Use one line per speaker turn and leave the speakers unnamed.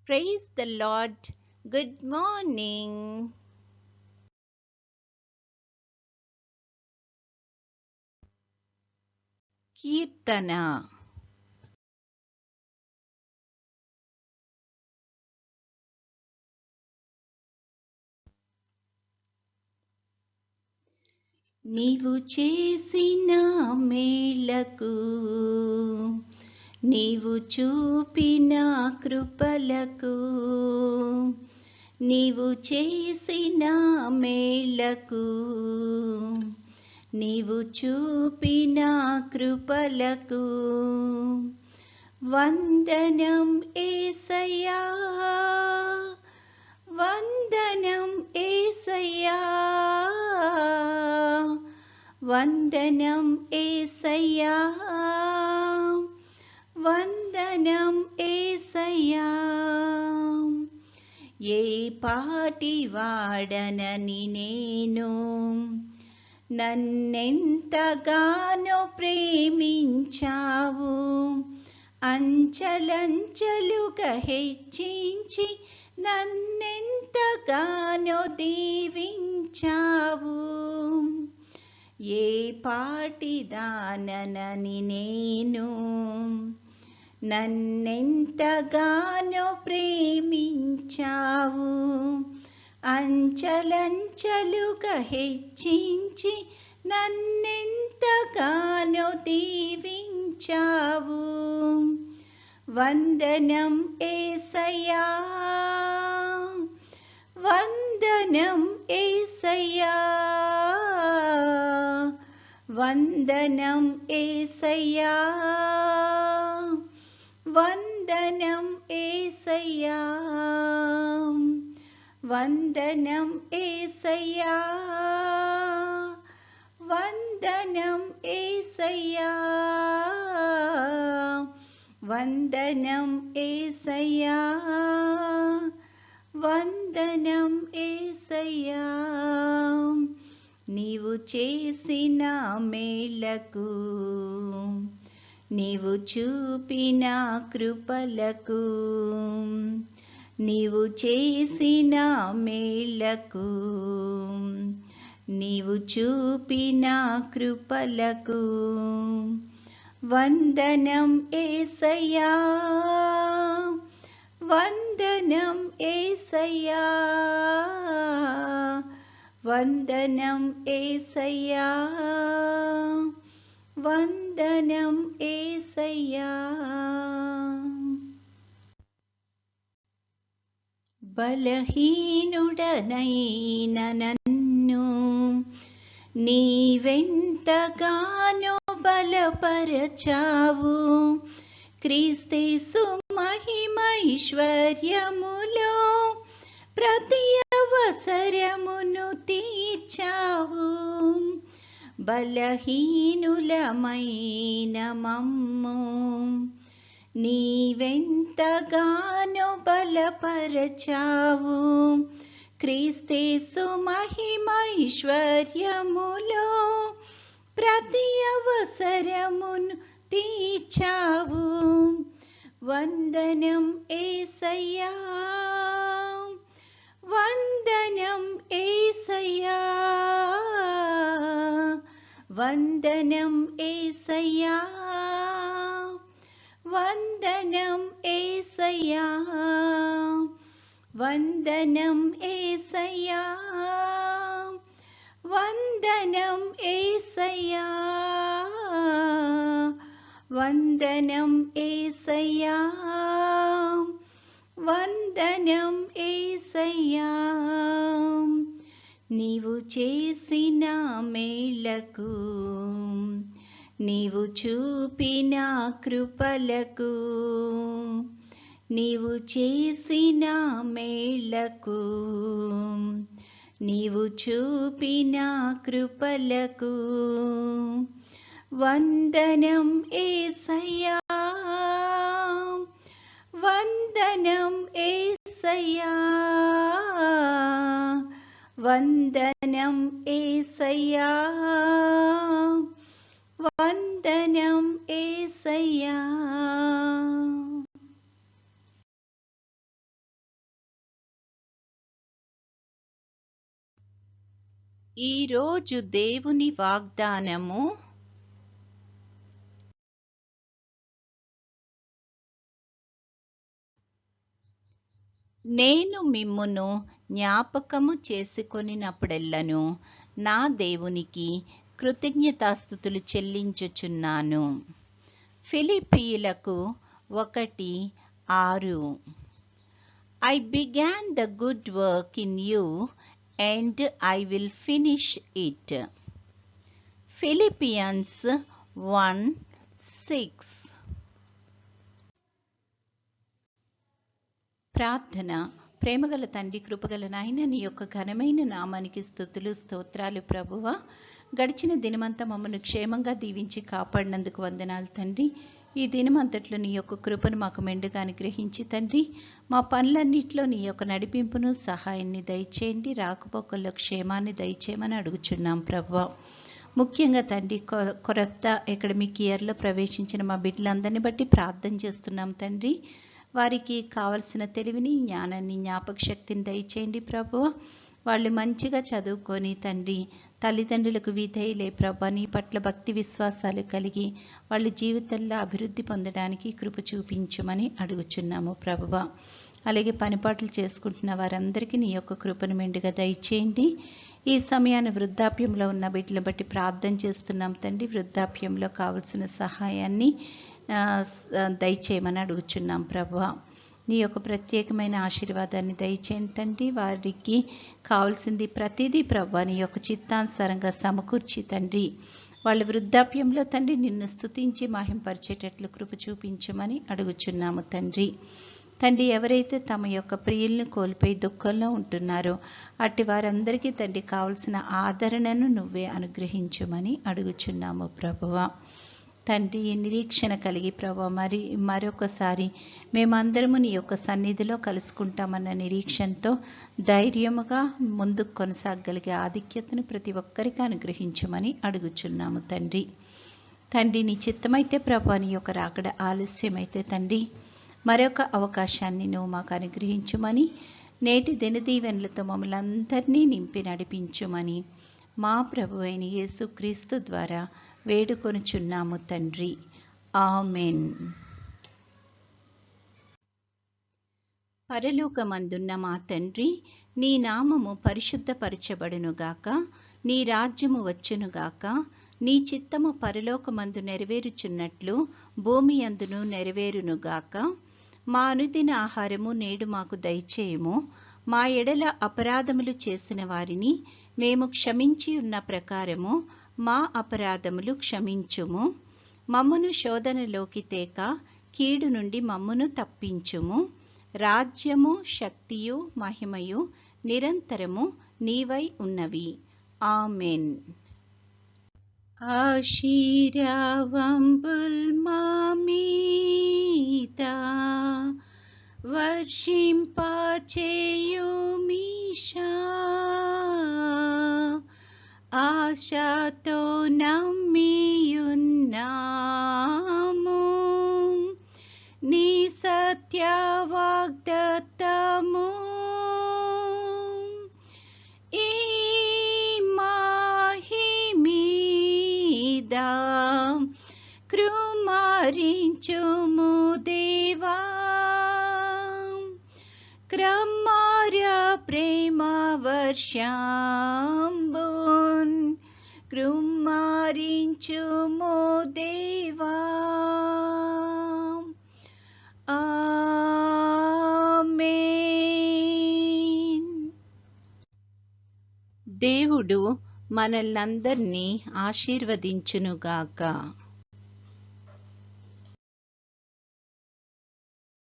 Praise the Lord. Good morning. Kirtana. నీవు చేసిన మేలకు నీవు చూపిన కృపలకు నీవు చేసిన మేలకు నీవు చూపిన కృపలకు వందనం యేసయ్యా, వందనం యేసయ్యా, వందనం యేసయ్యా, వందనం యేసయ్యా. ఏ పాటి వాడనని నేను నన్నెంతగానో ప్రేమించావు, అంచలంచలుగా హెచ్చించి నన్నెంతగానో దీవించావు. ఏ పాటిదానని నేను నన్నెంతగానో ప్రేమించావు, అంచలంచలుగా హెచ్చించి నన్నెంతగానో దీవించావు. వందనం యేసయ్యా, వందనం యేసయ్యా, వందనం యేసయ్యా, వందనం యేసయ్యా, వందనం యేసయ్యా, వందనం యేసయ్యా, వందనం యేసయ్యా, వందనం యేసయ్యా. నీవు చేసిన మేలకు నీవు చూపిన కృపలకు నీవు చేసిన మేలకు నీవు చూపిన కృపలకు వందనం యేసయ్యా, వందనం యేసయ్యా, వందనం యేసయ్యా, వందనం యేసయ్యా. బలహీనుడనైన నన్ను నీవెంతగానో బలపరచావు, క్రీస్తేసు మహిమైశ్వర్యములో ప్రతి అవసరమును తీర్చావు. బలహీనులమైన మమ్ము నీవెంతగానో బలపరచావు, క్రీస్తేసు మహిమైశ్వర్యములో ప్రతి అవసరమును తీర్చావు. వందనం యేసయ్యా, వందనం యేసయ్యా, వందనం యేసయ్యా, వందనం యేసయ్యా, వందనం యేసయ్యా, వందనం యేసయ్యా, వందనం యేసయ్యా, వందనం యేసయ్యా. నీవు చేసిన మేలకు నీవు చూపిన కృపలకు నీవు చేసిన మేలకు నీవు చూపిన కృపలకు వందనం యేసయ్యా, వందనం యేసయ్యా, వందనం యేసయ్యా, వందనం యేసయ్యా. ఈరోజు దేవుని వాగ్దానము, నేను మిమ్మును జ్ఞాపకము చేసుకొనినప్పుడెల్లను నా దేవునికి కృతజ్ఞతాస్తుతులు చెల్లించుచున్నాను. ఫిలిప్పీయులకు 1:6. I began the good work in you and I will finish it. Philippians 1:6. ప్రార్థన. ప్రేమగల తండ్రి, కృపగల నాయన, నీ యొక్క ఘనమైన నామానికి స్తుతులు స్తోత్రాలు ప్రభువా. గడిచిన దినమంతా మమ్మల్ని క్షేమంగా దీవించి కాపాడినందుకు వందనాలు తండ్రి. ఈ దినమంతట్లో నీ యొక్క కృపను మాకు మెండుగా అనుగ్రహించి తండ్రి, మా పనులన్నింటిలో నీ యొక్క నడిపింపును సహాయాన్ని దయచేయండి. రాకపోకల్లో క్షేమాన్ని దయచేయమని అడుగుచున్నాం ప్రభువా. ముఖ్యంగా తండ్రి, కొత్త అకాడమిక్ ఇయర్లో ప్రవేశించిన మా బిడ్డలందరినీ బట్టి ప్రార్థన చేస్తున్నాం తండ్రి. వారికి కావలసిన తెలివిని, జ్ఞానాన్ని, జ్ఞాపక శక్తిని దయచేయండి ప్రభువా. వాళ్ళు మంచిగా చదువుకొని తండ్రి, తల్లిదండ్రులకు విధేయులే ప్రభా, నీ పట్ల భక్తి విశ్వాసాలు కలిగి వాళ్ళ జీవితంలో అభివృద్ధి పొందడానికి కృప చూపించమని అడుగుచున్నాము ప్రభువా. అలాగే పనిపాట్లు చేసుకుంటున్న వారందరికీ నీ యొక్క కృపను మెండుగా దయచేయండి. ఈ సమయాన్ని వృద్ధాప్యంలో ఉన్న బిడ్డలను బట్టి ప్రార్థన చేస్తున్నాం తండ్రి. వృద్ధాప్యంలో కావలసిన సహాయాన్ని దయచేయమని అడుగుచున్నాం ప్రభువా. నీ యొక్క ప్రత్యేకమైన ఆశీర్వాదాన్ని దయచేయండి తండ్రి. వారికి కావాల్సింది ప్రతిదీ ప్రభువా నీ యొక్క చిత్తానుసారంగా సమకూర్చి తండ్రి, వాళ్ళ వృద్ధాప్యంలో తండ్రి నిన్ను స్తుతించి మహింపరిచేటట్లు కృప చూపించమని అడుగుచున్నాము తండ్రి. తండ్రి, ఎవరైతే తమ యొక్క ప్రియులను కోల్పోయి దుఃఖంలో ఉంటున్నారో అట్టి వారందరికీ తండ్రి కావలసిన ఆదరణను నువ్వే అనుగ్రహించమని అడుగుచున్నాము ప్రభువా. తండ్రి, నిరీక్షణ కలిగి ప్రభా మరొకసారి మేమందరము నీ యొక్క సన్నిధిలో కలుసుకుంటామన్న నిరీక్షణతో ధైర్యముగా ముందుకు కొనసాగలిగే ఆధిక్యతను ప్రతి ఒక్కరికి అనుగ్రహించమని అడుగుచున్నాము తండ్రి. తండ్రి, నీ చిత్తమైతే ప్రభా నీ యొక్క రాకడ ఆలస్యమైతే తండ్రి మరొక అవకాశాన్ని నువ్వు మాకు అనుగ్రహించుమని, నేటి దినదీవెనలతో మమ్మల్ని అందరినీ నింపి నడిపించుమని మా ప్రభువైన యేసుక్రీస్తు ద్వారా వేడుకొనుచున్నాము తండ్రి. ఆమెన్. పరలోకమందున్న మా తండ్రి, నీ నామము పరిశుద్ధపరచబడునుగాక, నీ రాజ్యము వచ్చునుగాక, నీ చిత్తము పరలోకమందు నెరవేరుచున్నట్లు భూమి అందును నెరవేరునుగాక. మా అనుదిన ఆహారము నేడు మాకు దయచేయము. మా ఎడల అపరాధములు చేసిన వారిని మేము క్షమించి ఉన్న ప్రకారము మా అపరాధములు క్షమించుము. మమ్మును శోధనలోకి తేక కీడు నుండి మమ్మును తప్పించుము. రాజ్యము, శక్తియు, మహిమయు నిరంతరము నీవై ఉన్నవి. ఆమెన్. ఆశీర్వాదంబుల్ మా మీద వర్షింపచేయుమీశా, ఆశతో నమ్మియున్నాము నీ సత్య వాగ్దత్తము. ఈ మహిమీద కృమారించుము దేవా, క్రమార్య ప్రేమ వర్షంబున్ కృమారించుము దేవా. ఆమేన్. దేవుడు మనల్నందరినీ ఆశీర్వదించునుగాక.